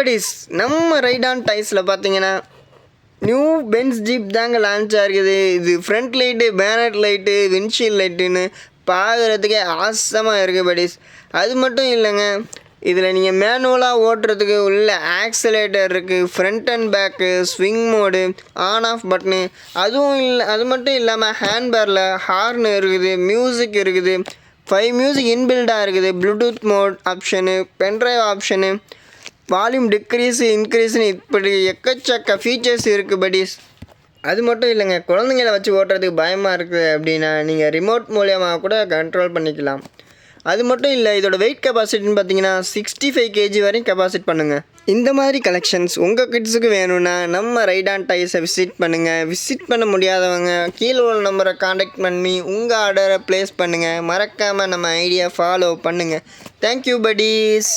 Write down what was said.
Buddies நம்ம ride on டைஸில் பார்த்தீங்கன்னா நியூ பென்ஸ் ஜீப் தாங்க லான்ச் ஆகிருக்குது. இது front light, bonnet light, windshield லைட்டுன்னு பார்க்குறதுக்கே ஆசமாக இருக்குது படிஸ். அது மட்டும் இல்லைங்க, இதில் நீங்கள் மேனுவலாக ஓட்டுறதுக்கு உள்ள ஆக்சலேட்டர் இருக்குது, front and back, swing mode, on off button, அது மட்டும் இல்லாமல் ஹேண்ட்பேரில் ஹார்ன் இருக்குது, மியூசிக் இருக்குது, 5 மியூசிக் இன்பில்டாக இருக்குது, Bluetooth mode option, pendrive option, volume decrease இன்க்ரீஸுன்னு இப்படி எக்கச்சக்க ஃபீச்சர்ஸ் இருக்குது படிஸ். அது மட்டும் இல்லைங்க, குழந்தைங்கள வச்சு ஓட்டுறதுக்கு பயமாக இருக்குது அப்படின்னா நீங்கள் ரிமோட் மூலியமாக கூட கண்ட்ரோல் பண்ணிக்கலாம். அது மட்டும் இல்லை, இதோட வெயிட் கெப்பாசிட்டின்னு பார்த்தீங்கன்னா 65 kg வரையும் கெப்பாசிட் பண்ணுங்கள். இந்த மாதிரி கலெக்ஷன்ஸ் உங்கள் கிட்ஸுக்கு வேணும்னா நம்ம ரைடான் டைஸை விசிட் பண்ணுங்கள். விசிட் பண்ண முடியாதவங்க கீழே உள்ள நம்பரை காண்டாக்ட் பண்ணி உங்கள் ஆர்டரை ப்ளேஸ் பண்ணுங்கள். மறக்காமல் நம்ம ஐடியா ஃபாலோ பண்ணுங்கள். Thank you buddies.